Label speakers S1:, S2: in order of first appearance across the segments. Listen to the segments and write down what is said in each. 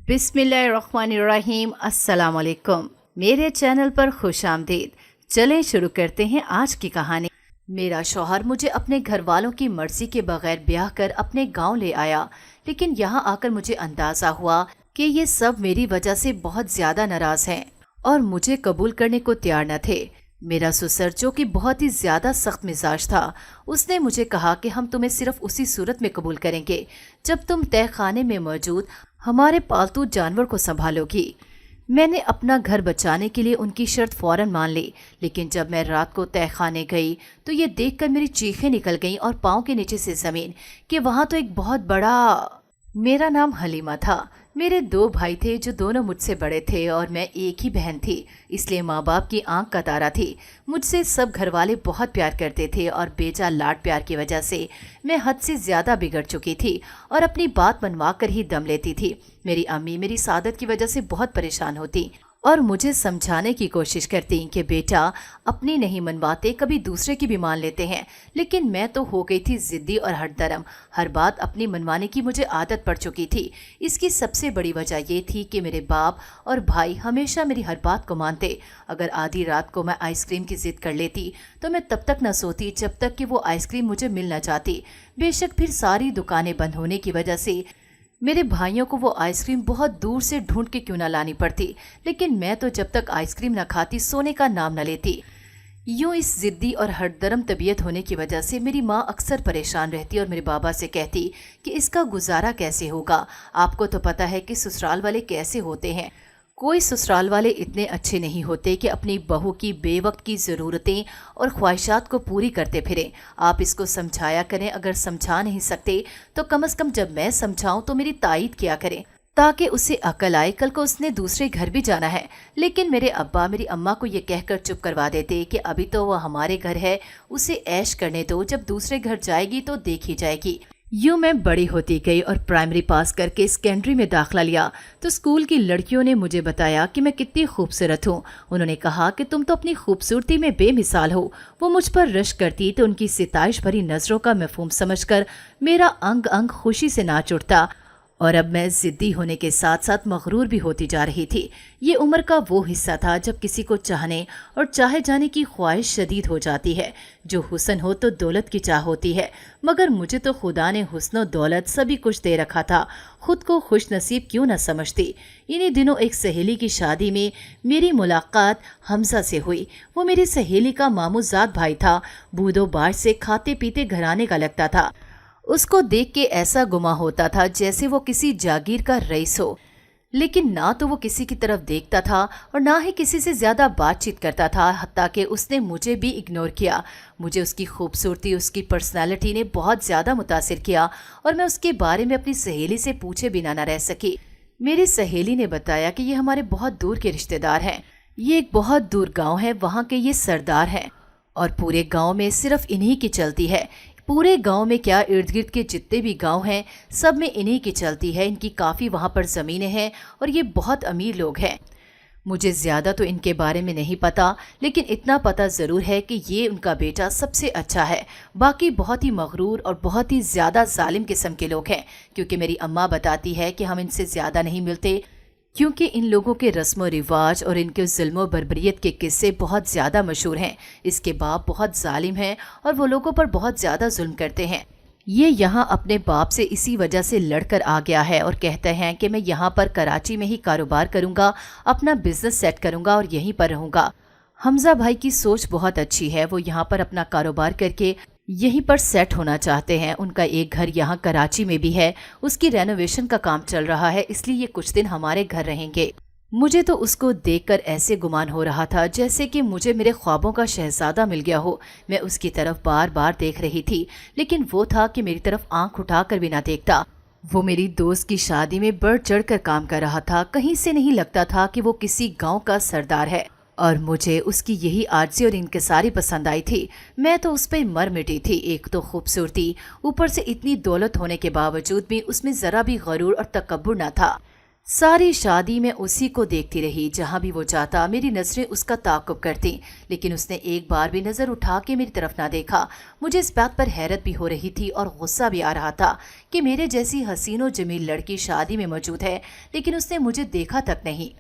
S1: बिस्मिल्लाहिर्रहमानिर्रहीम। अस्सलाम वालेकुम। मेरे चैनल पर खुश आमदीद। चलें शुरू करते हैं आज की कहानी। मेरा शौहर मुझे अपने घर वालों की मर्जी के बगैर ब्याह कर अपने गांव ले आया, लेकिन यहाँ आकर मुझे अंदाजा हुआ कि ये सब मेरी वजह से बहुत ज्यादा नाराज हैं और मुझे कबूल करने को तैयार न थे। मेरा ससुर, जो कि बहुत ही ज्यादा सख्त मिजाज था, उसने मुझे कहा कि हम तुम्हें सिर्फ उसी सूरत में कबूल करेंगे जब तुम तय खाने में मौजूद हमारे पालतू जानवर को संभालोगी। मैंने अपना घर बचाने के लिए उनकी शर्त फौरन मान ली, लेकिन जब मैं रात को तय खाने गई तो ये देखकर मेरी चीखें निकल गईं और पाँव के नीचे से जमीन कि वहाँ तो एक बहुत बड़ा। मेरा नाम हलीमा था। मेरे 2 भाई थे जो दोनों मुझसे बड़े थे और मैं एक ही बहन थी, इसलिए माँ बाप की आंख का तारा थी। मुझसे सब घर वाले बहुत प्यार करते थे और बेजा लाड प्यार की वजह से मैं हद से ज्यादा बिगड़ चुकी थी और अपनी बात मनवा कर ही दम लेती थी। मेरी अम्मी मेरी सादत की वजह से बहुत परेशान होती और मुझे समझाने की कोशिश करती कि बेटा, अपनी नहीं मनवाते कभी दूसरे की भी मान लेते हैं, लेकिन मैं तो हो गई थी जिद्दी और हठधर्म। हर बात अपनी मनवाने की मुझे आदत पड़ चुकी थी। इसकी सबसे बड़ी वजह ये थी कि मेरे बाप और भाई हमेशा मेरी हर बात को मानते। अगर आधी रात को मैं आइसक्रीम की जिद कर लेती तो मैं तब तक न सोती जब तक कि वो आइसक्रीम मुझे मिल न जाती। बेशक फिर सारी दुकानें बंद होने की वजह से मेरे भाइयों को वो आइसक्रीम बहुत दूर से ढूंढ के क्यों ना लानी पड़ती, लेकिन मैं तो जब तक आइसक्रीम न खाती सोने का नाम न लेती। यूं इस जिद्दी और हठधर्म तबीयत होने की वजह से मेरी माँ अक्सर परेशान रहती और मेरे बाबा से कहती कि इसका गुजारा कैसे होगा। आपको तो पता है कि ससुराल वाले कैसे होते हैं। कोई ससुराल वाले इतने अच्छे नहीं होते कि अपनी बहू की बेवक्त की ज़रूरतें और ख्वाहिशात को पूरी करते फिरें। आप इसको समझाया करें, अगर समझा नहीं सकते तो कम से कम जब मैं समझाऊं तो मेरी तायीद किया करें ताकि उसे अकल आए। कल को उसने दूसरे घर भी जाना है। लेकिन मेरे अब्बा मेरी अम्मा को ये कहकर चुप करवा देते कि अभी तो वह हमारे घर है, उसे ऐश करने दो, जब दूसरे घर जाएगी तो देखी जाएगी। यूं मैं बड़ी होती गई और प्राइमरी पास करके सेकेंडरी में दाखिला लिया तो स्कूल की लड़कियों ने मुझे बताया कि मैं कितनी खूबसूरत हूँ। उन्होंने कहा कि तुम तो अपनी खूबसूरती में बेमिसाल हो। वो मुझ पर रश करती तो उनकी सिताइश भरी नजरों का मफहूम समझकर मेरा अंग अंग खुशी से नाच उठता। और अब मैं जिद्दी होने के साथ साथ मगरूर भी होती जा रही थी। ये उम्र का वो हिस्सा था जब किसी को चाहने और चाहे जाने की ख्वाहिश शदीद हो जाती है। जो हुस्न हो तो दौलत की चाह होती है, मगर मुझे तो खुदा ने हुस्न दौलत सभी कुछ दे रखा था। खुद को खुश नसीब क्यों न समझती। इन्हीं दिनों एक सहेली की शादी में मेरी मुलाकात हमजा से हुई। वो मेरी सहेली का मामूजात भाई था। बूदो बाज से खाते पीते घराने का लगता था। उसको देख के ऐसा गुमा होता था जैसे वो किसी जागीर का रईस हो, लेकिन ना तो वो किसी की तरफ देखता था और ना ही किसी से ज्यादा बातचीत करता था। हत्ता कि उसने मुझे भी इग्नोर किया। मुझे उसकी खूबसूरती, उसकी पर्सनालिटी ने बहुत ज्यादा मुतासिर किया और मैं उसके बारे में अपनी सहेली से पूछे बिना न रह सकी। मेरी सहेली ने बताया कि ये हमारे बहुत दूर के रिश्तेदार हैं। ये एक बहुत दूर गाँव है, वहाँ के ये सरदार हैं और पूरे गाँव में सिर्फ इन्हीं की चलती है। पूरे गांव में क्या, इर्द गिर्द के जितने भी गांव हैं सब में इन्हीं की चलती है। इनकी काफ़ी वहाँ पर ज़मीनें हैं और ये बहुत अमीर लोग हैं। मुझे ज़्यादा तो इनके बारे में नहीं पता, लेकिन इतना पता ज़रूर है कि ये उनका बेटा सबसे अच्छा है। बाकी बहुत ही मगरूर और बहुत ही ज़्यादा जालिम किस्म के लोग हैं, क्योंकि मेरी अम्मा बताती है कि हम इनसे ज़्यादा नहीं मिलते, क्योंकि इन लोगों के रस्म और रिवाज और इनके जुल्म बर्बरियत के किस्से बहुत ज़्यादा मशहूर हैं। इसके बाप बहुत जालिम हैं और वो लोगों पर बहुत ज़्यादा जुल्म करते हैं। ये यहाँ अपने बाप से इसी वजह से लड़कर आ गया है और कहते हैं कि मैं यहाँ पर कराची में ही कारोबार करूँगा, अपना बिजनेस सेट करूँगा और यहीं पर रहूँगा। हमजा भाई की सोच बहुत अच्छी है। वो यहाँ पर अपना कारोबार करके यहीं पर सेट होना चाहते हैं। उनका एक घर यहाँ कराची में भी है, उसकी रेनोवेशन का काम चल रहा है, इसलिए ये कुछ दिन हमारे घर रहेंगे। मुझे तो उसको देखकर ऐसे गुमान हो रहा था जैसे कि मुझे मेरे ख्वाबों का शहजादा मिल गया हो। मैं उसकी तरफ बार बार देख रही थी, लेकिन वो था कि मेरी तरफ आंख उठाकर भी ना देखता। वो मेरी दोस्त की शादी में बढ़ चढ़ कर काम कर रहा था। कहीं से नहीं लगता था कि वो किसी गाँव का सरदार है और मुझे उसकी यही आर्जी और इनकिसारी पसंद आई थी। मैं तो उस पर मर मिटी थी। एक तो खूबसूरती, ऊपर से इतनी दौलत होने के बावजूद भी उसमें ज़रा भी गरूर और तकब्बुर न था। सारी शादी में उसी को देखती रही। जहां भी वो जाता मेरी नजरें उसका ताक़ुब करती, लेकिन उसने एक बार भी नजर उठा के मेरी तरफ ना देखा। मुझे इस बात पर हैरत भी हो रही थी और गुस्सा भी आ रहा था कि मेरे जैसी हसीन और जमील लड़की शादी में मौजूद है, लेकिन उसने मुझे देखा तक नहीं।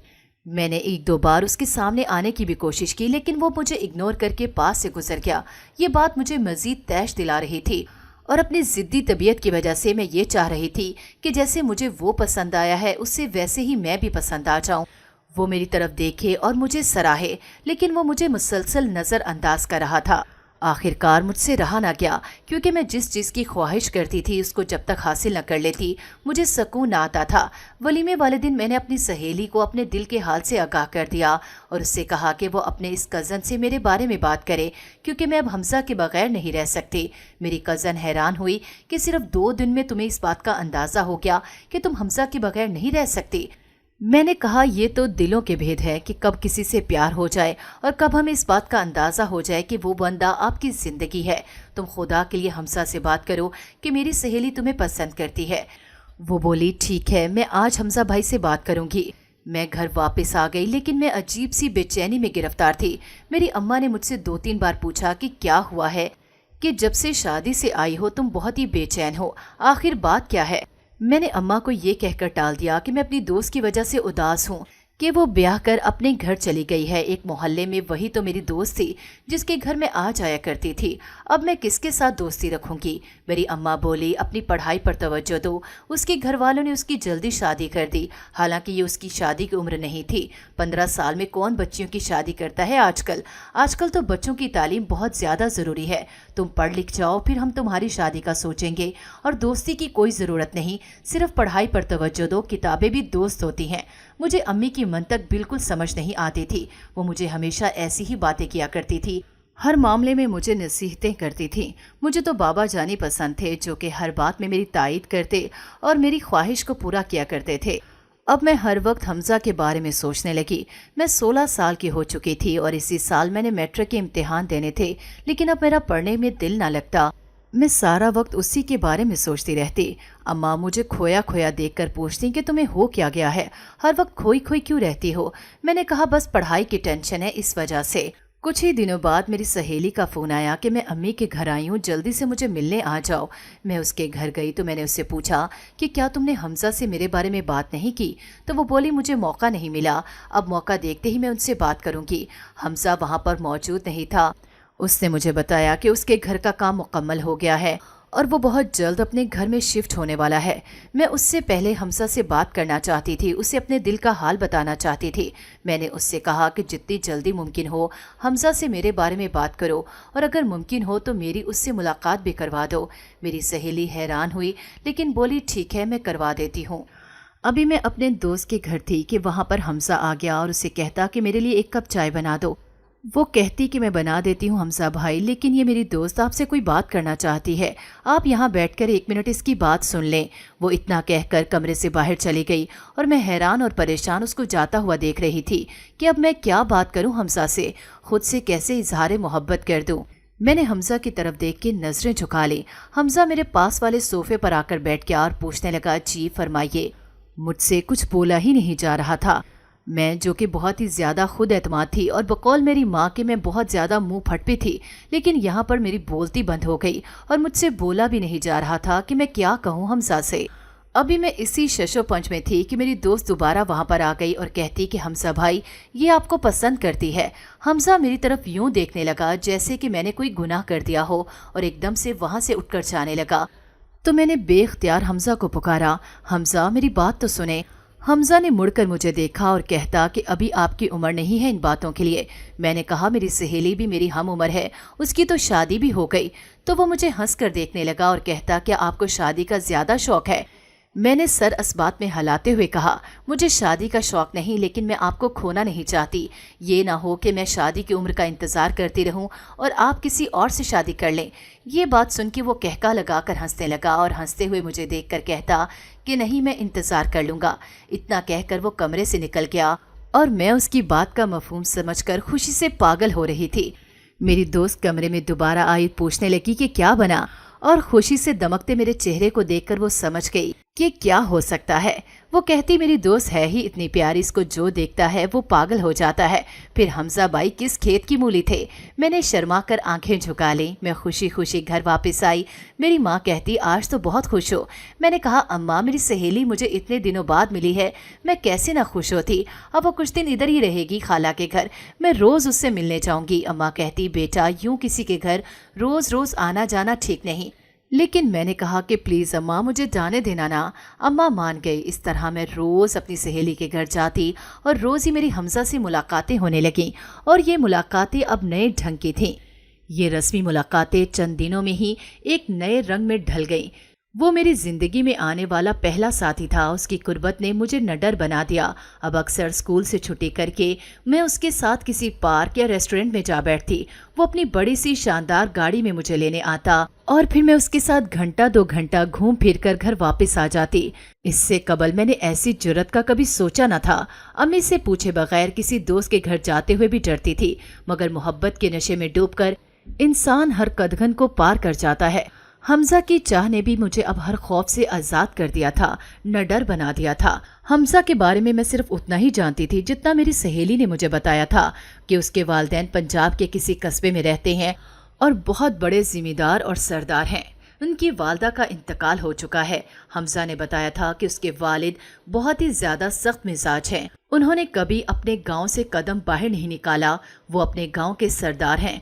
S1: मैंने एक दो बार उसके सामने आने की भी कोशिश की, लेकिन वो मुझे इग्नोर करके पास से गुजर गया। ये बात मुझे मजीद तैश दिला रही थी और अपनी जिद्दी तबीयत की वजह से मैं ये चाह रही थी कि जैसे मुझे वो पसंद आया है उससे वैसे ही मैं भी पसंद आ जाऊं। वो मेरी तरफ देखे और मुझे सराहे, लेकिन वो मुझे मुसलसल नज़रअंदाज कर रहा था। आखिरकार मुझसे रहा ना गया, क्योंकि मैं जिस चीज़ की ख्वाहिश करती थी उसको जब तक हासिल न कर लेती मुझे सुकून ना आता था। वलीमे वाले दिन मैंने अपनी सहेली को अपने दिल के हाल से आगाह कर दिया और उससे कहा कि वो अपने इस कज़न से मेरे बारे में बात करे, क्योंकि मैं अब हमजा के बगैर नहीं रह सकती। मेरी कज़न हैरान हुई कि सिर्फ 2 दिन में तुम्हें इस बात का अंदाज़ा हो गया कि तुम हमजा के बगैर नहीं रह सकती। मैंने कहा, ये तो दिलों के भेद है कि कब किसी से प्यार हो जाए और कब हमें इस बात का अंदाज़ा हो जाए कि वो बंदा आपकी ज़िंदगी है। तुम खुदा के लिए हमजा से बात करो कि मेरी सहेली तुम्हें पसंद करती है। वो बोली, ठीक है, मैं आज हमजा भाई से बात करूँगी। मैं घर वापस आ गई, लेकिन मैं अजीब सी बेचैनी में गिरफ्तार थी। मेरी अम्मा ने मुझसे 2-3 बार पूछा कि क्या हुआ है, कि जब से शादी से आई हो तुम बहुत ही बेचैन हो, आखिर बात क्या है। मैंने अम्मा को ये कहकर टाल दिया कि मैं अपनी दोस्त की वजह से उदास हूँ कि वो ब्याह कर अपने घर चली गई है। एक मोहल्ले में वही तो मेरी दोस्त थी जिसके घर मैं आ जाया करती थी। अब मैं किसके साथ दोस्ती रखूंगी। मेरी अम्मा बोली, अपनी पढ़ाई पर तवज्जो दो। उसके घर वालों ने उसकी जल्दी शादी कर दी, हालांकि ये उसकी शादी की उम्र नहीं थी। 15 साल में कौन बच्चियों की शादी करता है आजकल। आजकल तो बच्चों की तालीम बहुत ज़्यादा ज़रूरी है। तुम पढ़ लिख जाओ, फिर हम तुम्हारी शादी का सोचेंगे। और दोस्ती की कोई ज़रूरत नहीं, सिर्फ पढ़ाई पर तवज्जो दो, किताबें भी दोस्त होती हैं। मुझे अम्मी की मंतक बिल्कुल समझ नहीं आती थी। वो मुझे हमेशा ऐसी ही बातें किया करती थी, हर मामले में मुझे नसीहतें करती थी। मुझे तो बाबा जानी पसंद थे, जो कि हर बात में मेरी तायीद करते और मेरी ख्वाहिश को पूरा किया करते थे। अब मैं हर वक्त हमजा के बारे में सोचने लगी। मैं 16 साल की हो चुकी थी और इसी साल मैंने मैट्रिक के इम्तिहान देने थे, लेकिन अब मेरा पढ़ने में दिल ना लगता। मैं सारा वक्त उसी के बारे में सोचती रहती। अम्मा मुझे खोया खोया देखकर पूछती कि तुम्हें हो क्या गया है, हर वक्त खोई खोई क्यों रहती हो। मैंने कहा, बस पढ़ाई की टेंशन है, इस वजह से। कुछ ही दिनों बाद मेरी सहेली का फ़ोन आया कि मैं अम्मी के घर आई हूँ, जल्दी से मुझे मिलने आ जाओ। मैं उसके घर गई तो मैंने उससे पूछा कि क्या तुमने हमजा से मेरे बारे में बात नहीं की। तो वो बोली, मुझे मौका नहीं मिला, अब मौका देखते ही मैं उनसे बात करूँगी। हमजा वहाँ पर मौजूद नहीं था। उसने मुझे बताया कि उसके घर का काम मुकम्मल हो गया है और वो बहुत जल्द अपने घर में शिफ्ट होने वाला है। मैं उससे पहले हमजा से बात करना चाहती थी, उसे अपने दिल का हाल बताना चाहती थी। मैंने उससे कहा कि जितनी जल्दी मुमकिन हो हमजा से मेरे बारे में बात करो और अगर मुमकिन हो तो मेरी उससे मुलाकात भी करवा दो। मेरी सहेली हैरान हुई, लेकिन बोली, ठीक है, मैं करवा देती हूँ। अभी मैं अपने दोस्त के घर थी कि वहाँ पर हमजा आ गया और उसे कहता कि मेरे लिए 1 कप चाय बना दो। वो कहती कि मैं बना देती हूँ हमजा भाई, लेकिन ये मेरी दोस्त आपसे कोई बात करना चाहती है, आप यहाँ बैठकर 1 मिनट इसकी बात सुन लें। वो इतना कहकर कमरे से बाहर चली गई और मैं हैरान और परेशान उसको जाता हुआ देख रही थी कि अब मैं क्या बात करूँ हमजा से, खुद से कैसे इजहार मोहब्बत कर दूँ। मैंने हमजा की तरफ देख के नजरें झुका ली। हमजा मेरे पास वाले सोफे पर आकर बैठ गया और पूछने लगा, जी फरमाइए। मुझसे कुछ बोला ही नहीं जा रहा था। मैं, जो कि बहुत ही ज़्यादा खुद एतमाद थी और बकौल मेरी माँ के मैं बहुत ज़्यादा मुंह फटपी थी, लेकिन यहाँ पर मेरी बोलती बंद हो गई और मुझसे बोला भी नहीं जा रहा था कि मैं क्या कहूँ हमजा से। अभी मैं इसी शशोपंच में थी कि मेरी दोस्त दोबारा वहाँ पर आ गई और कहती कि हमजा भाई, ये आपको पसंद करती है। हमजा मेरी तरफ यूँ देखने लगा जैसे कि मैंने कोई गुनाह कर दिया हो और एकदम से वहाँ से उठकर जाने लगा। तो मैंने बेख्तियार हमजा को पुकारा, हमजा मेरी बात तो सुने। हमजा ने मुड़कर मुझे देखा और कहता कि अभी आपकी उम्र नहीं है इन बातों के लिए। मैंने कहा, मेरी सहेली भी मेरी हम उम्र है, उसकी तो शादी भी हो गई। तो वो मुझे हंसकर देखने लगा और कहता, क्या आपको शादी का ज़्यादा शौक है। मैंने सर असबात में हिलाते हुए कहा, मुझे शादी का शौक नहीं, लेकिन मैं आपको खोना नहीं चाहती। ये ना हो कि मैं शादी की उम्र का इंतज़ार करती रहूं और आप किसी और से शादी कर लें। ये बात सुन के वो कहका लगाकर हंसने लगा और हंसते हुए मुझे देखकर कहता कि नहीं, मैं इंतज़ार कर लूँगा। इतना कहकर वो कमरे से निकल गया और मैं उसकी बात का मफहूम समझकर खुशी से पागल हो रही थी। मेरी दोस्त कमरे में दोबारा आई, पूछने लगी कि क्या बना, और खुशी से दमकते मेरे चेहरे को देखकर वो समझ गई کہ کیا हो सकता है। वो कहती मेरी दोस्त है ही इतनी प्यारी, इसको जो देखता है वो पागल हो जाता है। फिर हमजा बाई किस खेत की मूली थे। मैंने शर्मा कर आंखें झुका ली। मैं खुशी खुशी घर वापस आई। मेरी माँ कहती आज तो बहुत खुश हो। मैंने कहा अम्मा मेरी सहेली मुझे इतने दिनों बाद मिली है, मैं कैसे ना खुश होती। अब वो कुछ दिन इधर ही रहेगी खाला के घर, मैं रोज उससे मिलने जाऊंगी। अम्मा कहती बेटा यूं किसी के घर रोज रोज आना जाना ठीक नहीं। लेकिन मैंने कहा कि प्लीज़ अम्मा मुझे जाने देना ना। अम्मा मान गई। इस तरह मैं रोज़ अपनी सहेली के घर जाती और रोज़ ही मेरी हमजा से मुलाकातें होने लगीं और ये मुलाकातें अब नए ढंग की थीं। ये रस्मी मुलाकातें चंद दिनों में ही एक नए रंग में ढल गईं। वो मेरी जिंदगी में आने वाला पहला साथी था। उसकी कुर्बत ने मुझे निडर बना दिया। अब अक्सर स्कूल से छुट्टी करके मैं उसके साथ किसी पार्क या रेस्टोरेंट में जा बैठती। वो अपनी बड़ी सी शानदार गाड़ी में मुझे लेने आता और फिर मैं उसके साथ घंटा 2 घंटा घूम फिर कर घर वापस आ जाती। इससे कबल मैंने ऐसी जुर्रत का कभी सोचा न था। अम्मी से पूछे बगैर किसी दोस्त के घर जाते हुए भी डरती थी, मगर मोहब्बत के नशे में डूबकर इंसान हर कदगन को पार कर जाता है। हमजा की चाह ने भी मुझे अब हर खौफ से आज़ाद कर दिया था, निडर बना दिया था। हमजा के बारे में मैं सिर्फ उतना ही जानती थी जितना मेरी सहेली ने मुझे बताया था कि उसके वालिदैन पंजाब के किसी कस्बे में रहते हैं और बहुत बड़े जिम्मेदार और सरदार हैं। उनकी वालदा का इंतकाल हो चुका है। हमजा ने बताया था कि उसके वालिद बहुत ही ज़्यादा सख्त मिजाज हैं। उन्होंने कभी अपने गाँव से कदम बाहर नहीं निकाला। वो अपने गाँव के सरदार हैं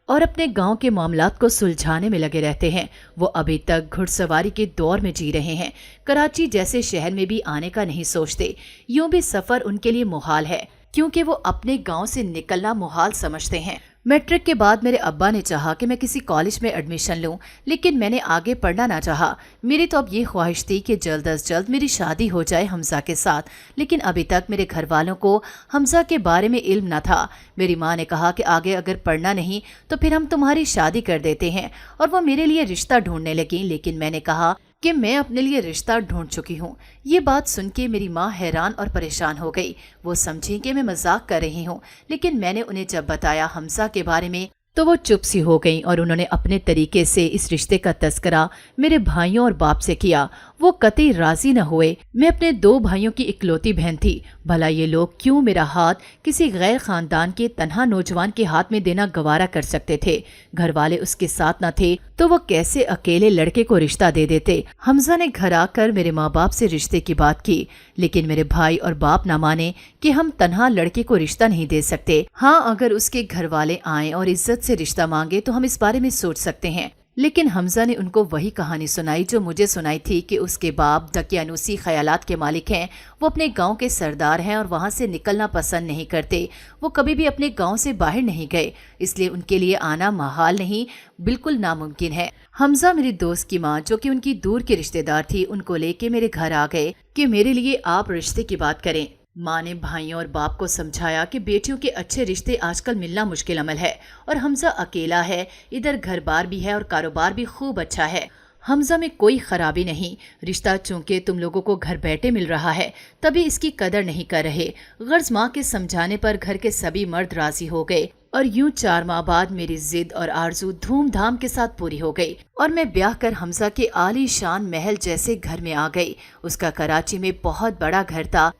S1: और अपने गांव के मामलात को सुलझाने में लगे रहते हैं। वो अभी तक घुड़सवारी के दौर में जी रहे हैं। कराची जैसे शहर में भी आने का नहीं सोचते। यूं भी सफर उनके लिए मुहाल है क्योंकि वो अपने गांव से निकलना मुहाल समझते हैं। मैट्रिक के बाद मेरे अब्बा ने चाहा कि मैं किसी कॉलेज में एडमिशन लूं, लेकिन मैंने आगे पढ़ना ना चाहा। मेरी तो अब ये ख्वाहिश थी कि जल्द अज जल्द मेरी शादी हो जाए हमजा के साथ, लेकिन अभी तक मेरे घर वालों को हमजा के बारे में इल्म न था। मेरी माँ ने कहा कि आगे अगर पढ़ना नहीं तो फिर हम तुम्हारी शादी कर देते हैं, और वो मेरे लिए रिश्ता ढूंढने लगी। लेकिन मैंने कहा कि मैं अपने लिए रिश्ता ढूंढ चुकी हूँ। ये बात सुन के मेरी माँ हैरान और परेशान हो गई। वो समझी कि मैं मजाक कर रही हूँ, लेकिन मैंने उन्हें जब बताया हमजा के बारे में तो वो चुप सी हो गईं और उन्होंने अपने तरीके से इस रिश्ते का तस्करा मेरे भाइयों और बाप से किया। वो कतई राजी न हुए। मैं अपने 2 भाइयों की इकलौती बहन थी। भला ये लोग क्यों मेरा हाथ किसी गैर खानदान के तन्हा नौजवान के हाथ में देना गवारा कर सकते थे? घर वाले उसके साथ न थे तो वो कैसे अकेले लड़के को रिश्ता दे देते? हमजा ने घर आकर मेरे माँ बाप से रिश्ते की बात की, लेकिन मेरे भाई और बाप न माने कि हम तन्हा लड़के को रिश्ता नहीं दे सकते। हाँ, अगर उसके घर वाले आए और इज्जत से रिश्ता मांगे तो हम इस बारे में सोच सकते हैं। लेकिन हमजा ने उनको वही कहानी सुनाई जो मुझे सुनाई थी कि उसके बाप दकियानूसी ख्यालात के मालिक हैं। वो अपने गांव के सरदार हैं और वहां से निकलना पसंद नहीं करते। वो कभी भी अपने गांव से बाहर नहीं गए, इसलिए उनके लिए आना महाल नहीं, बिल्कुल नामुमकिन है। हमजा मेरी दोस्त की माँ, जो कि उनकी दूर की रिश्तेदार थी, उनको लेके मेरे घर आ गए कि मेरे लिए आप रिश्ते की बात करें। माँ ने भाइयों और बाप को समझाया कि बेटियों के अच्छे रिश्ते आजकल मिलना मुश्किल अमल है और हमजा अकेला है, इधर घर बार भी है और कारोबार भी खूब अच्छा है। हमजा में कोई खराबी नहीं। रिश्ता चूंकि तुम लोगों को घर बैठे मिल रहा है तभी इसकी कदर नहीं कर रहे। गर्ज माँ के समझाने पर घर के सभी मर्द राजी हो गए और यूं 4 माह बाद मेरी जिद और आरजू धूमधाम के साथ पूरी हो गई और मैं ब्याह कर हमजा के आली शान महल जैसे घर में आ गई। उसका कराची में बहुत बड़ा घर था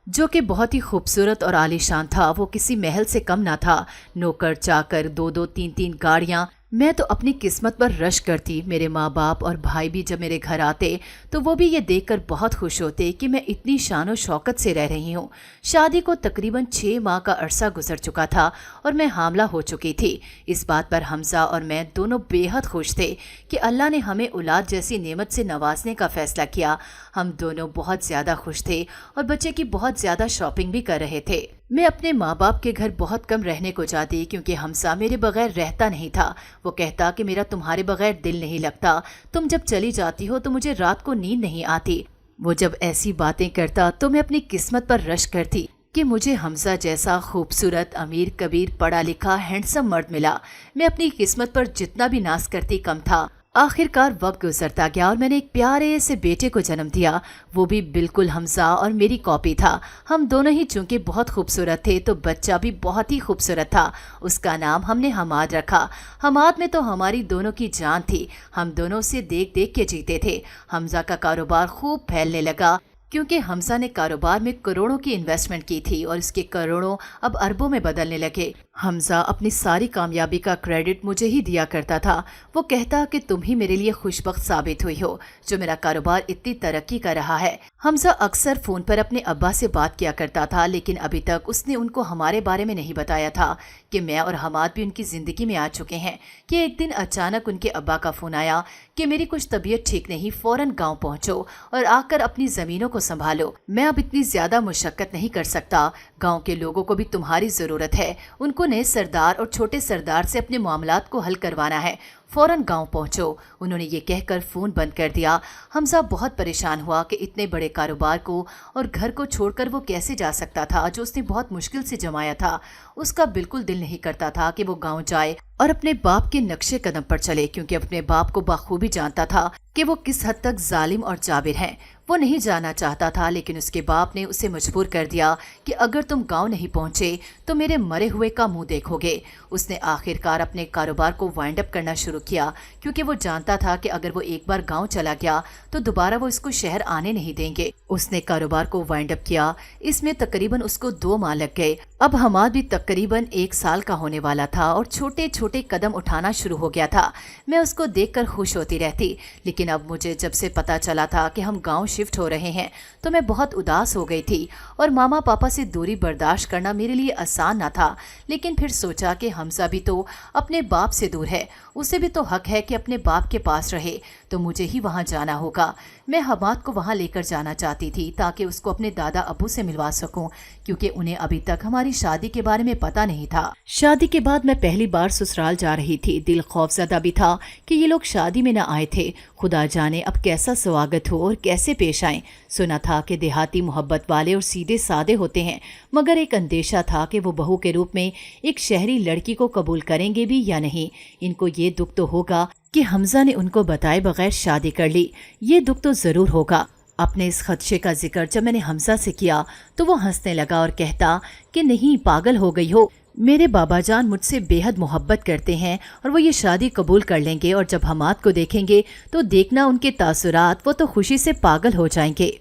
S1: जो कि बहुत ही खूबसूरत और आलीशान था। वो किसी महल से कम ना था। नौकर चाकर, 2-2 3-3 गाड़ियां। मैं तो अपनी किस्मत पर रश करती। मेरे माँ बाप और भाई भी जब मेरे घर आते तो वो भी ये देखकर बहुत खुश होते कि मैं इतनी शान शौकत से रह रही हूँ। शादी को तकरीबन 6 माह का अरसा गुजर चुका था और मैं हामला हो चुकी थी। इस बात पर हमजा और मैं दोनों बेहद खुश थे कि अल्लाह ने हमें औलाद जैसी नेमत से नवाजने का फैसला किया। हम दोनों बहुत ज़्यादा खुश थे और बच्चे की बहुत ज़्यादा शॉपिंग भी कर रहे थे। मैं अपने माँ बाप के घर बहुत कम रहने को जाती क्योंकि हमजा मेरे बगैर रहता नहीं था। वो कहता कि मेरा तुम्हारे बगैर दिल नहीं लगता, तुम जब चली जाती हो तो मुझे रात को नींद नहीं आती। वो जब ऐसी बातें करता तो मैं अपनी किस्मत पर रश करती कि मुझे हमजा जैसा खूबसूरत, अमीर, कबीर, पढ़ा लिखा, हैंडसम मर्द मिला। मैं अपनी किस्मत पर जितना भी नाज करती कम था। आखिरकार वक्त गुजरता गया और मैंने एक प्यारे से बेटे को जन्म दिया। वो भी बिल्कुल हमजा और मेरी कॉपी था। हम दोनों ही चूंकि बहुत खूबसूरत थे तो बच्चा भी बहुत ही खूबसूरत था। उसका नाम हमने हमाद रखा। हमाद में तो हमारी दोनों की जान थी। हम दोनों उसे देख देख के जीते थे। हमजा का कारोबार खूब फैलने लगा क्योंकि हमजा ने कारोबार में करोड़ों की इन्वेस्टमेंट की थी और इसके करोड़ों अब अरबों में बदलने लगे। हमजा अपनी सारी कामयाबी का क्रेडिट मुझे ही दिया करता था। वो कहता कि तुम ही मेरे लिए खुशबख्त साबित हुई हो जो मेरा कारोबार इतनी तरक्की कर रहा है। हमजा अक्सर फोन पर अपने अब्बा से बात किया करता था, लेकिन अभी तक उसने उनको हमारे बारे में नहीं बताया था कि मैं और हमाद भी उनकी जिंदगी में आ चुके हैं। कि एक दिन अचानक उनके अब्बा का फोन आया कि मेरी कुछ तबीयत ठीक नहीं, फौरन गाँव पहुँचो और आकर अपनी जमीनों को संभालो। मैं अब इतनी ज्यादा मुशक्कत नहीं कर सकता। गाँव के लोगों को भी तुम्हारी जरूरत है। उनको नए सरदार और छोटे सरदार से अपने मामलात को हल करवाना है। फौरन गांव पहुंचो। उन्होंने ये कहकर फोन बंद कर दिया। हमजा बहुत परेशान हुआ कि इतने बड़े कारोबार को और घर को छोड़कर वो कैसे जा सकता था जो उसने बहुत मुश्किल से जमाया था। उसका बिल्कुल दिल नहीं करता था कि वो गांव जाए और अपने बाप के नक्शे कदम पर चले, क्योंकि अपने बाप को बखूबी जानता था कि वो किस हद तक जालिम और जाबिर हैं। वो नहीं जाना चाहता था, लेकिन उसके बाप ने उसे मजबूर कर दिया कि अगर तुम गांव नहीं पहुंचे तो मेरे मरे हुए का मुंह देखोगे। उसने आखिरकार अपने कारोबार को वाइंड अप करना शुरू किया, क्योंकि वो जानता था कि अगर वो एक बार गांव चला गया तो दोबारा वो इसको शहर आने नहीं देंगे। उसने कारोबार को वाइंड अप किया। इसमें तकरीबन उसको 2 माह लग गए। अब हमाद भी तकरीबन 1 साल का होने वाला था और छोटे छोटे कदम उठाना शुरू हो गया था। मैं उसको देखकर खुश होती रहती, लेकिन अब मुझे जब से पता चला था कि हम गांव शिफ्ट हो रहे हैं तो मैं बहुत उदास हो गई थी और मामा पापा से दूरी बर्दाश्त करना मेरे लिए आसान न था। लेकिन फिर सोचा कि हमजा भी तो अपने बाप से दूर है, उसे भी तो हक है कि अपने बाप के पास रहे, तो मुझे ही वहां जाना होगा। मैं हमाद को वहां लेकर जाना चाहती थी ताकि उसको अपने दादा अबू से मिलवा सकूं, क्योंकि उन्हें अभी तक हमारी शादी के बारे में पता नहीं था। शादी के बाद मैं पहली बार ससुराल जा रही थी। दिल खौफजदा भी था कि ये लोग शादी में न आए थे। खुदा जाने अब कैसा स्वागत हो और कैसे पेश आए। सुना था कि देहाती मोहब्बत वाले और सीधे सादे होते हैं, मगर एक अंदेशा था कि वो बहू के रूप में एक शहरी लड़की को कबूल करेंगे भी या नहीं। इनको ये दुख तो होगा कि हमजा ने उनको बताए बगैर शादी कर ली। ये दुख तो जरूर होगा। अपने इस खदशे का जिक्र जब मैंने हमजा से किया तो वो हंसने लगा और कहता कि नहीं, पागल हो गई हो। मेरे बाबा जान मुझसे बेहद मोहब्बत करते हैं और वो ये शादी कबूल कर लेंगे, और जब हमाद को देखेंगे तो देखना उनके तासुरात, वो तो खुशी से पागल हो जाएंगे।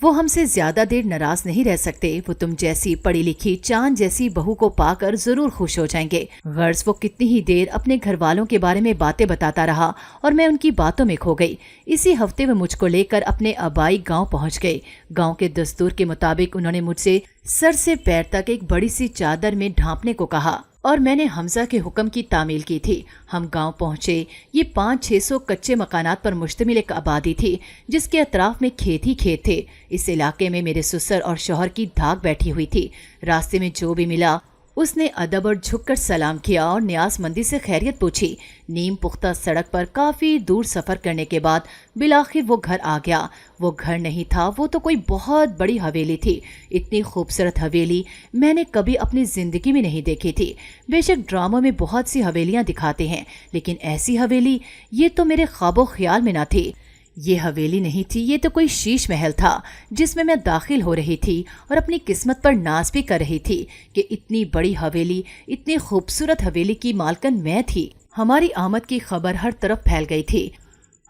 S1: वो हमसे ज्यादा देर नाराज नहीं रह सकते। वो तुम जैसी पढ़ी लिखी चांद जैसी बहू को पाकर जरूर खुश हो जाएंगे। गर्ज वो कितनी ही देर अपने घर वालों के बारे में बातें बताता रहा और मैं उनकी बातों में खो गई। इसी हफ्ते वो मुझको लेकर अपने आबाई गांव पहुंच गए। गांव के दस्तूर के मुताबिक उन्होंने मुझसे सर से पैर तक एक बड़ी सी चादर में ढांपने को कहा और मैंने हमजा के हुक्म की तामील की थी। हम गांव पहुंचे। ये 500-600 कच्चे मकानात पर मुश्तमिल एक आबादी थी जिसके अतराफ में खेत ही खेत थे। इस इलाके में मेरे ससुर और शौहर की धाक बैठी हुई थी। रास्ते में जो भी मिला उसने अदब और झुककर सलाम किया और न्याज़मंदी से खैरियत पूछी। नीम पुख्ता सड़क पर काफ़ी दूर सफ़र करने के बाद बिलाखिर वो घर आ गया। वो घर नहीं था, वो तो कोई बहुत बड़ी हवेली थी। इतनी खूबसूरत हवेली मैंने कभी अपनी ज़िंदगी में नहीं देखी थी। बेशक ड्रामों में बहुत सी हवेलियाँ दिखाते हैं, लेकिन ऐसी हवेली ये तो मेरे ख्वाबो ख्याल में ना थी। ये हवेली नहीं थी, ये तो कोई शीश महल था जिसमें मैं दाखिल हो रही थी और अपनी किस्मत पर नाज भी कर रही थी कि इतनी बड़ी हवेली, इतनी खूबसूरत हवेली की मालकन मैं थी। हमारी आमद की खबर हर तरफ फैल गई थी।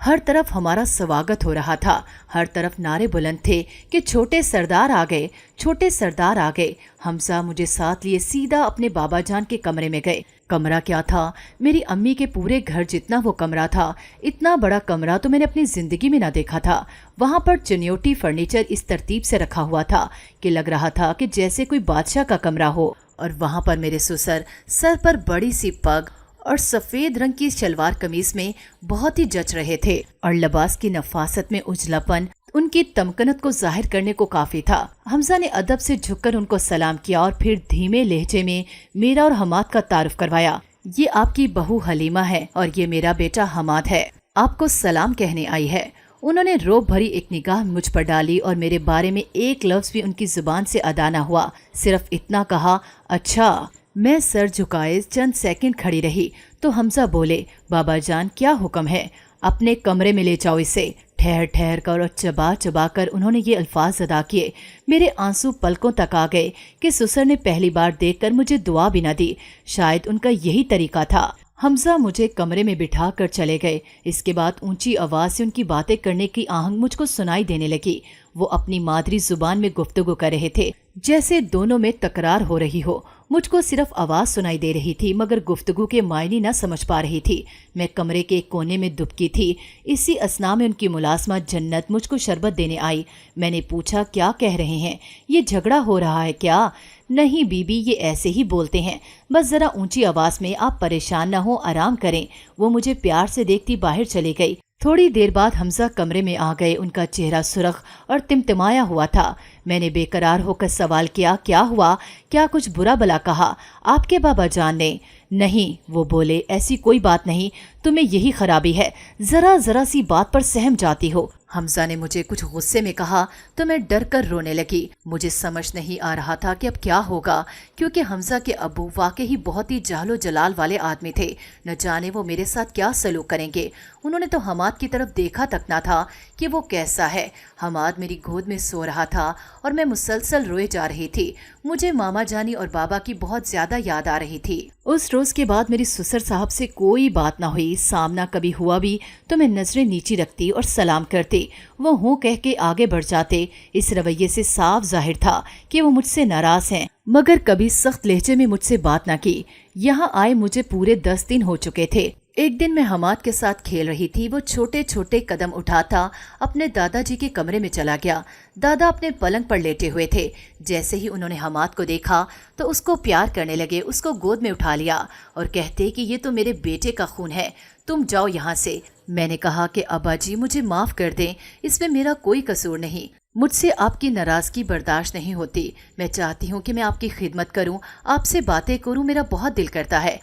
S1: हर तरफ हमारा स्वागत हो रहा था। हर तरफ नारे बुलंद थे कि छोटे सरदार आ गए, छोटे सरदार आ गए। हमजा मुझे साथ लिए सीधा अपने बाबा जान के कमरे में गए। कमरा क्या था, मेरी अम्मी के पूरे घर जितना वो कमरा था। इतना बड़ा कमरा तो मैंने अपनी जिंदगी में ना देखा था। वहाँ पर चनियोटी फर्नीचर इस तरतीब से रखा हुआ था कि लग रहा था कि जैसे कोई बादशाह का कमरा हो। और वहाँ पर मेरे ससुर सर पर बड़ी सी पग और सफेद रंग की शलवार कमीज में बहुत ही जच रहे थे, और लिबास की नफासत में उजलापन उनकी तमकनत को जाहिर करने को काफी था। हमजा ने अदब से झुककर उनको सलाम किया और फिर धीमे लहजे में मेरा और हमाद का तारुफ करवाया। ये आपकी बहू हलीमा है और ये मेरा बेटा हमाद है, आपको सलाम कहने आई है। उन्होंने रोब भरी एक निगाह मुझ पर डाली और मेरे बारे में एक लफ्ज भी उनकी जुबान से अदा न हुआ। सिर्फ इतना कहा, अच्छा। मैं सर झुकाए चंद सेकंड खड़ी रही तो हमजा बोले, बाबा जान क्या हुक्म है, अपने कमरे में ले जाओ इसे। ठहर ठहर कर और चबा चबा कर उन्होंने ये अल्फाज अदा किए। मेरे आंसू पलकों तक आ गए कि ससुर ने पहली बार देखकर मुझे दुआ भी न दी। शायद उनका यही तरीका था। हमजा मुझे कमरे में बिठा कर चले गए। इसके बाद ऊंची आवाज से उनकी बातें करने की आहंग मुझको सुनाई देने लगी। वो अपनी मादरी जुबान में गुफ्तगू कर रहे थे, जैसे दोनों में तकरार हो रही हो। मुझको सिर्फ आवाज सुनाई दे रही थी मगर गुफ्तगू के मायने न समझ पा रही थी। मैं कमरे के एक कोने में दुबकी थी। इसी असना में उनकी मुलाजमा जन्नत मुझको शरबत देने आई। मैंने पूछा, क्या कह रहे हैं, ये झगड़ा हो रहा है क्या? नहीं बीबी, ये ऐसे ही बोलते हैं, बस जरा ऊंची आवाज में, आप परेशान न हो, आराम करें। वो मुझे प्यार से देखती बाहर चली गई। थोड़ी देर बाद हमजा कमरे में आ गए। उनका चेहरा सुर्ख और तिमतिमाया हुआ था। मैंने बेकरार होकर सवाल किया, क्या हुआ, क्या कुछ बुरा भला कहा आपके बाबा जान ने? नहीं, वो बोले, ऐसी कोई बात नहीं, तुम्हें यही खराबी है, जरा जरा सी बात पर सहम जाती हो। हमजा ने मुझे कुछ गुस्से में कहा तो मैं डर कर रोने लगी। मुझे समझ नहीं आ रहा था कि अब क्या होगा, क्योंकि हमजा के अब्बू वाकई ही बहुत ही जालो जलाल वाले आदमी थे। न जाने वो मेरे साथ क्या सलूक करेंगे। उन्होंने तो हमाद की तरफ देखा तक ना था कि वो कैसा है। हमाद मेरी गोद में सो रहा था और मैं मुसलसल रोए जा रही थी। मुझे मामा जानी और बाबा की बहुत ज्यादा याद आ रही थी। उस रोज के बाद मेरी ससुर साहब से कोई बात ना हुई। सामना कभी हुआ भी तो मैं नजरें नीची रखती और सलाम करती। वो हूँ कह के आगे बढ़ जाते। इस रवैये से साफ जाहिर था कि वो मुझसे नाराज हैं, मगर कभी सख्त लहजे में मुझसे बात न की। यहाँ आए मुझे पूरे 10 दिन हो चुके थे। एक दिन मैं हमाद के साथ खेल रही थी। वो छोटे छोटे कदम उठाता अपने दादाजी के कमरे में चला गया। दादा अपने पलंग पर लेटे हुए थे। जैसे ही उन्होंने हमाद को देखा तो उसको प्यार करने लगे। उसको गोद में उठा लिया और कहते कि ये तो मेरे बेटे का खून है, तुम जाओ यहाँ से। मैंने कहा कि अब्बा जी मुझे माफ कर दें, इसमें मेरा कोई कसूर नहीं। मुझसे आपकी नाराजगी बर्दाश्त नहीं होती। मैं चाहती हूँ कि मैं आपकी खिदमत करूँ, आपसे बातें करूँ, मेरा बहुत दिल करता है।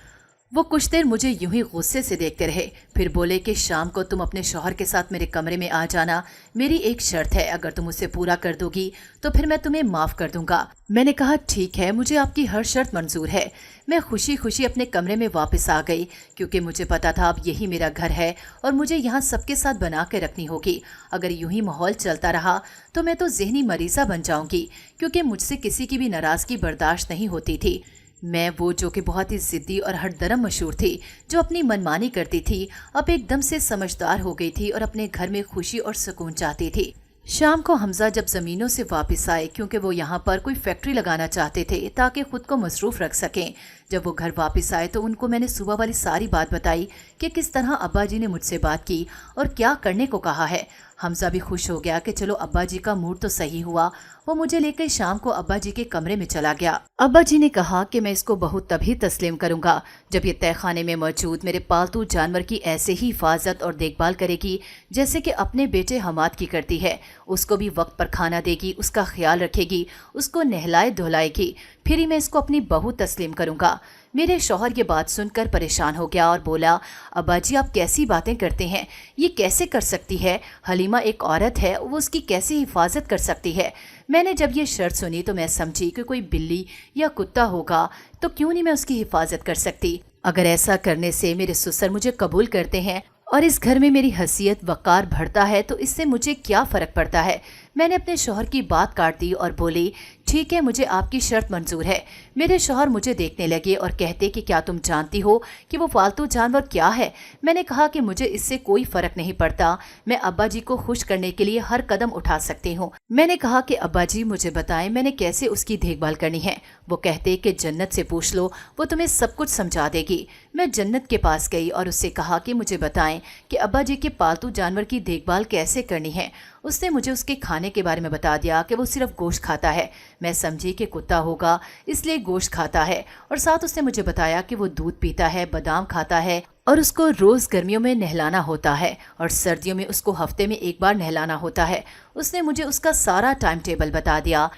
S1: वो कुछ देर मुझे यूं ही गुस्से से देखते रहे, फिर बोले कि शाम को तुम अपने शौहर के साथ मेरे कमरे में आ जाना। मेरी एक शर्त है, अगर तुम उसे पूरा कर दोगी तो फिर मैं तुम्हें माफ कर दूंगा। मैंने कहा, ठीक है, मुझे आपकी हर शर्त मंजूर है। मैं खुशी खुशी अपने कमरे में वापस आ गई, क्योंकि मुझे पता था अब यही मेरा घर है और मुझे यहाँ सबके साथ बना के रखनी होगी। अगर यूं ही माहौल चलता रहा तो मैं तो जहनी मरीजा बन जाऊंगी, क्योंकि मुझसे किसी की भी नाराजगी बर्दाश्त नहीं होती थी। मैं वो जो कि बहुत ही जिद्दी और हरदरम मशहूर थी, जो अपनी मनमानी करती थी, अब एकदम से समझदार हो गई थी और अपने घर में खुशी और सुकून चाहती थी। शाम को हमजा जब जमीनों से वापस आए, क्योंकि वो यहाँ पर कोई फैक्ट्री लगाना चाहते थे ताकि खुद को मसरूफ रख सकें। जब वो घर वापस आए तो उनको मैंने सुबह वाली सारी बात बताई कि किस तरह अब्बा जी ने मुझसे बात की और क्या करने को कहा है। हमजा भी खुश हो गया कि चलो अब्बा जी का मूड तो सही हुआ। वो मुझे लेकर शाम को अब्बा जी के कमरे में चला गया। अब्बा जी ने कहा कि मैं इसको बहू तभी तस्लीम करूंगा जब ये तहखाने में मौजूद मेरे पालतू जानवर की ऐसे ही हिफाजत और देखभाल करेगी जैसे कि अपने बेटे हमाद की करती है। उसको भी वक्त पर खाना देगी, उसका ख्याल रखेगी, उसको नहलाए धुलाएगी, फिर ही मैं इसको अपनी बहू तस्लीम करूंगा। मेरे शौहर ये बात सुनकर परेशान हो गया और बोला, अब्बा जी आप कैसी बातें करते हैं, ये कैसे कर सकती है? हलीमा एक औरत है, वो उसकी कैसी हिफाजत कर सकती है? मैंने जब ये शर्त सुनी तो मैं समझी कि कोई बिल्ली या कुत्ता होगा तो क्यों नहीं मैं उसकी हिफाजत कर सकती। अगर ऐसा करने से मेरे ससुर मुझे कबूल करते हैं और इस घर में मेरी हैसियत वक़ार बढ़ता है तो इससे मुझे क्या फ़र्क पड़ता है। मैंने अपने शौहर की बात काट दी और बोली, ठीक है, मुझे आपकी शर्त मंजूर है। मेरे शौहर मुझे देखने लगे और कहते कि क्या तुम जानती हो कि वो पालतू जानवर क्या है? मैंने कहा कि मुझे इससे कोई फ़र्क नहीं पड़ता, मैं अब्बा जी को खुश करने के लिए हर कदम उठा सकती हूँ। मैंने कहा कि अब्बा जी मुझे बताएं मैंने कैसे उसकी देखभाल करनी है। वो कहते कि जन्नत से पूछ लो, वो तुम्हें सब कुछ समझा देगी। मैं जन्नत के पास गई और उससे कहा कि मुझे बताएं कि अब्बा जी के पालतू जानवर की देखभाल कैसे करनी है। उसने मुझे उसके खाने के बारे में बता दिया कि वो सिर्फ गोश्त खाता है। मैं समझी कि कुत्ता होगा इसलिए गोश्त खाता है, और साथ उसने मुझे बताया कि वो दूध पीता है, बादाम खाता है और उसको रोज़ गर्मियों में नहलाना होता है और सर्दियों में उसको हफ्ते में एक बार नहलाना होता है। उसने मुझे उसका सारा टाइम टेबल बता दिया।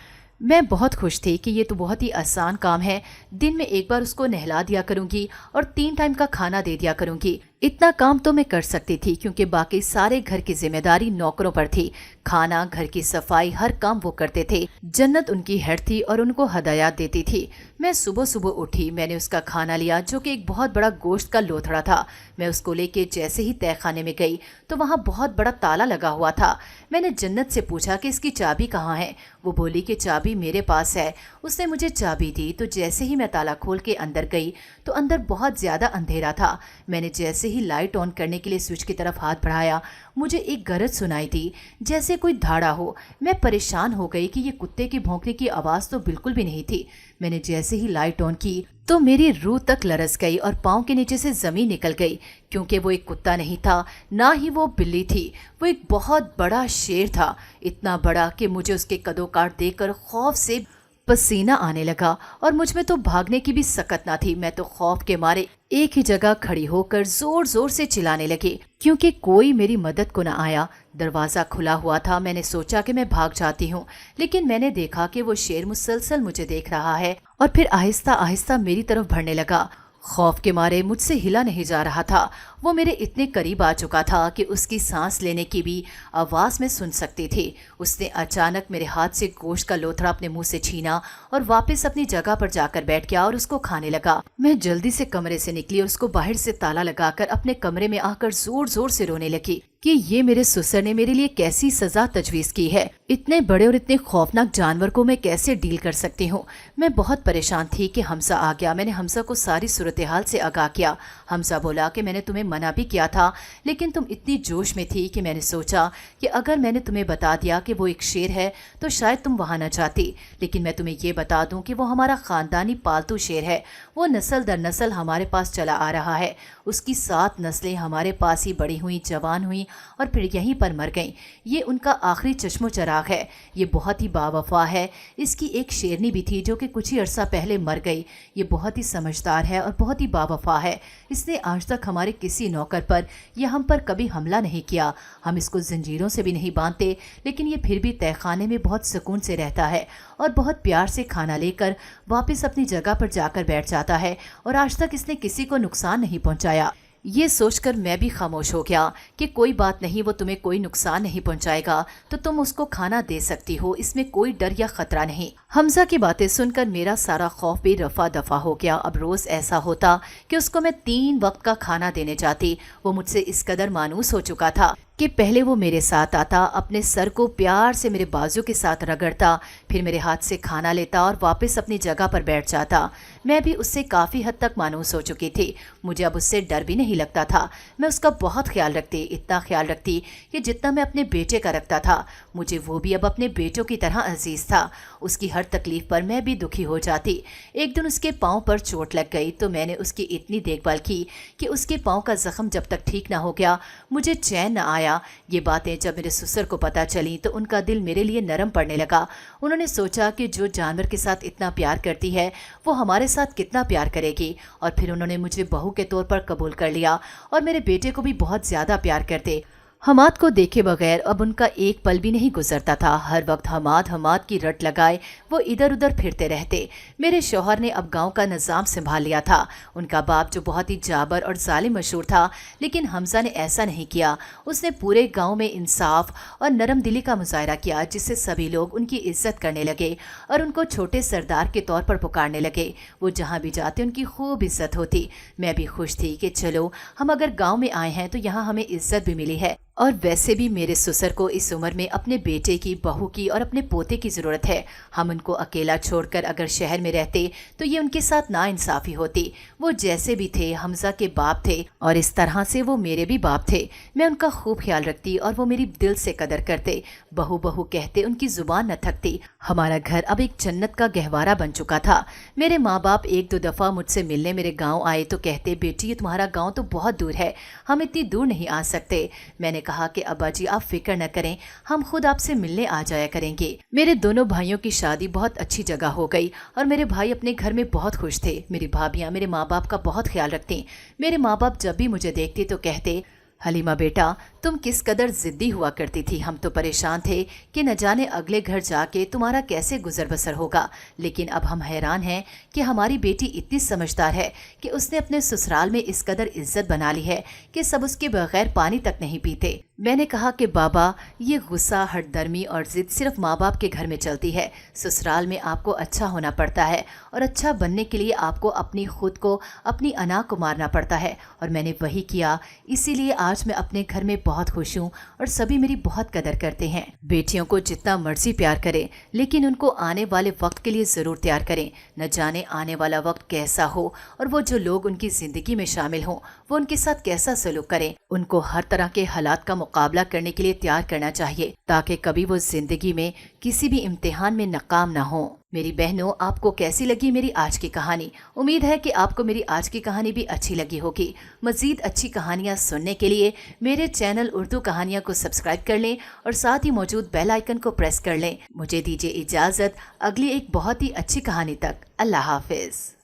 S1: मैं बहुत खुश थी कि ये तो बहुत ही आसान काम है। दिन में एक बार उसको नहला दिया करूंगी और 3 टाइम का खाना दे दिया करूंगी। इतना काम तो मैं कर सकती थी क्योंकि बाकी सारे घर की जिम्मेदारी नौकरों पर थी। खाना, घर की सफाई, हर काम वो करते थे। जन्नत उनकी हेड थी और उनको हदायत देती थी। मैं सुबह सुबह उठी, मैंने उसका खाना लिया जो कि एक बहुत बड़ा गोश्त का लोथड़ा था। मैं उसको लेके जैसे ही तहखाने में गई तो वहाँ बहुत बड़ा ताला लगा हुआ था। मैंने जन्नत से पूछा कि इसकी चाबी कहाँ है। वो बोली कि चाबी मेरे पास है। उसने मुझे चाबी दी तो जैसे ही मैं ताला खोल के अंदर गई तो अंदर बहुत ज़्यादा अंधेरा था। मैंने जैसे ही लाइट ऑन करने के लिए स्विच की तरफ हाथ बढ़ाया, मुझे एक गरज सुनाई दी जैसे कोई धाड़ा हो। मैं परेशान हो गई कि ये कुत्ते की भौंकने की आवाज़ तो बिल्कुल भी नहीं थी। मैंने जैसे ही लाइट ऑन की तो मेरी रूह तक लरस गई और पाँव के नीचे से ज़मीन निकल गई, क्योंकि वो एक कुत्ता नहीं था, ना ही वो बिल्ली थी। वो एक बहुत बड़ा शेर था, इतना बड़ा कि मुझे उसके कदों काट देखकर खौफ से पसीना आने लगा और मुझ में तो भागने की भी सकत ना थी। मैं तो खौफ के मारे एक ही जगह खड़ी होकर जोर जोर से चिल्लाने लगी, क्योंकि कोई मेरी मदद को न आया। दरवाज़ा खुला हुआ था। मैंने सोचा कि मैं भाग जाती हूँ, लेकिन मैंने देखा कि वो शेर मुसलसल मुझे देख रहा है और फिर आहिस्ता आहिस्ता मेरी तरफ बढ़ने लगा। खौफ के मारे मुझसे हिला नहीं जा रहा था। वो मेरे इतने करीब आ चुका था कि उसकी सांस लेने की भी आवाज़ में सुन सकती थी। उसने अचानक मेरे हाथ से गोश्त का लोथड़ा अपने मुंह से छीना और वापस अपनी जगह पर जाकर बैठ गया और उसको खाने लगा। मैं जल्दी से कमरे से निकली और उसको बाहर से ताला लगाकर अपने कमरे में आकर जोर जोर से रोने लगी कि ये मेरे ससुर ने मेरे लिए कैसी सजा तजवीज़ की है। इतने बड़े और इतने खौफनाक जानवर को मैं कैसे डील कर सकती हूँ। मैं बहुत परेशान थी कि हमजा आ गया। मैंने हमजा को सारी सूरत हाल से आगाह किया। हमजा बोला कि मैंने तुम्हें मना भी किया था, लेकिन तुम इतनी जोश में थी कि मैंने सोचा कि अगर मैंने तुम्हें बता दिया कि वो एक शेर है तो शायद तुम वहाँ न जाती। लेकिन मैं तुम्हें ये बता दूँ कि वो हमारा ख़ानदानी पालतू शेर है। वो नस्ल दर नस्ल हमारे पास चला आ रहा है। उसकी 7 नस्लें हमारे पास ही बड़ी हुई, जवान हुई और फिर यहीं पर मर गईं। ये उनका आखिरी चश्मो चराग है। ये बहुत ही बावफा है। इसकी एक शेरनी भी थी जो कि कुछ ही अरसा पहले मर गई। ये बहुत ही समझदार है और बहुत ही बावफा है। इसने आज तक हमारे किसी नौकर पर या हम पर कभी हमला नहीं किया। हम इसको जंजीरों से भी नहीं बांधते, लेकिन ये फिर भी तहखाने में बहुत सुकून से रहता है और बहुत प्यार से खाना लेकर वापस अपनी जगह पर जाकर बैठ जाता है और आज तक इसने किसी को नुकसान नहीं पहुंचाया। ये सोचकर मैं भी खामोश हो गया कि कोई बात नहीं, वो तुम्हें कोई नुकसान नहीं पहुंचाएगा तो तुम उसको खाना दे सकती हो, इसमें कोई डर या खतरा नहीं। हमजा की बातें सुनकर मेरा सारा खौफ भी रफा दफा हो गया। अब रोज़ ऐसा होता कि उसको मैं 3 वक्त का खाना देने जाती। वो मुझसे इस कदर मानूस हो चुका था कि पहले वो मेरे साथ आता, अपने सर को प्यार से मेरे बाजू के साथ रगड़ता, फिर मेरे हाथ से खाना लेता और वापस अपनी जगह पर बैठ जाता। मैं भी उससे काफ़ी हद तक मानूस हो चुकी थी। मुझे अब उससे डर भी नहीं लगता था। मैं उसका बहुत ख्याल रखती, इतना ख्याल रखती कि जितना मैं अपने बेटे का रखता था। मुझे वो भी अब अपने बेटों की तरह अजीज़ था। उसकी हर तकलीफ़ पर मैं भी दुखी हो जाती। एक दिन उसके पाँव पर चोट लग गई तो मैंने उसकी इतनी देखभाल की कि उसके पाँव का ज़ख्म जब तक ठीक ना हो गया मुझे चैन न आया। ये बातें जब मेरे ससुर को पता चली तो उनका दिल मेरे लिए नरम पड़ने लगा। उन्होंने सोचा कि जो जानवर के साथ इतना प्यार करती है वो हमारे साथ कितना प्यार करेगी, और फिर उन्होंने मुझे बहू के तौर पर कबूल कर लिया और मेरे बेटे को भी बहुत ज़्यादा प्यार करते। हमाद को देखे बगैर अब उनका एक पल भी नहीं गुजरता था। हर वक्त हमाद हमाद की रट लगाए वो इधर उधर फिरते रहते। मेरे शौहर ने अब गांव का निज़ाम संभाल लिया था। उनका बाप जो बहुत ही जाबर और जालिम मशहूर था, लेकिन हमजा ने ऐसा नहीं किया। उसने पूरे गांव में इंसाफ और नरम दिली का मुजाहरा किया, जिससे सभी लोग उनकी इज्जत करने लगे और उनको छोटे सरदार के तौर पर पुकारने लगे। वो जहाँ भी जाते उनकी खूब इज्जत होती। मैं भी खुश थी कि चलो हम अगर गाँव में आए हैं तो यहाँ हमें इज्जत भी मिली है, और वैसे भी मेरे ससुर को इस उम्र में अपने बेटे की, बहू की और अपने पोते की ज़रूरत है। हम उनको अकेला छोड़कर अगर शहर में रहते तो ये उनके साथ नाइंसाफ़ी होती। वो जैसे भी थे हमजा के बाप थे और इस तरह से वो मेरे भी बाप थे। मैं उनका खूब ख्याल रखती और वो मेरी दिल से कदर करते। बहू बहू कहते उनकी ज़ुबान न थकती। हमारा घर अब एक जन्नत का गहवारा बन चुका था। मेरे माँ बाप 1-2 दफ़ा मुझसे मिलने मेरे गाँव आए तो कहते, बेटी ये तुम्हारा गाँव तो बहुत दूर है, हम इतनी दूर नहीं आ सकते। मैंने कहा कि अब्बा जी आप फिक्र न करें, हम खुद आपसे मिलने आ जाया करेंगे। मेरे दोनों भाइयों की शादी बहुत अच्छी जगह हो गई और मेरे भाई अपने घर में बहुत खुश थे। मेरी भाभियाँ मेरे माँ बाप का बहुत ख्याल रखती। मेरे माँ बाप जब भी मुझे देखते तो कहते, हलीमा बेटा, तुम किस कदर जिद्दी हुआ करती थी। हम तो परेशान थे कि न जाने अगले घर जाके तुम्हारा कैसे गुजर बसर होगा, लेकिन अब हम हैरान हैं कि हमारी बेटी इतनी समझदार है कि उसने अपने ससुराल में इस कदर इज्जत बना ली है कि सब उसके बगैर पानी तक नहीं पीते। मैंने कहा कि बाबा, ये गुस्सा, हठधर्मी और जिद सिर्फ माँ बाप के घर में चलती है। ससुराल में आपको अच्छा होना पड़ता है और अच्छा बनने के लिए आपको अपनी खुद को, अपनी अना को मारना पड़ता है, और मैंने वही किया। इसीलिए आज मैं अपने घर में बहुत खुश हूँ और सभी मेरी बहुत कदर करते हैं। बेटियों को जितना मर्जी प्यार करें, लेकिन उनको आने वाले वक्त के लिए जरूर तैयार करें। न जाने आने वाला वक्त कैसा हो और वो जो लोग उनकी जिंदगी में शामिल हों वो उनके साथ कैसा सलूक करें। उनको हर तरह के हालात का मुकाबला करने के लिए तैयार करना चाहिए, ताकि कभी वो जिंदगी में किसी भी इम्तिहान में नाकाम ना हो। मेरी बहनों, आपको कैसी लगी मेरी आज की कहानी? उम्मीद है कि आपको मेरी आज की कहानी भी अच्छी लगी होगी। मजीद अच्छी कहानियाँ सुनने के लिए मेरे चैनल उर्दू कहानियाँ को सब्सक्राइब कर लें और साथ ही मौजूद बेल आइकन को प्रेस कर लें। मुझे दीजिए इजाज़त अगली एक बहुत ही अच्छी कहानी तक। अल्लाह हाफिज़।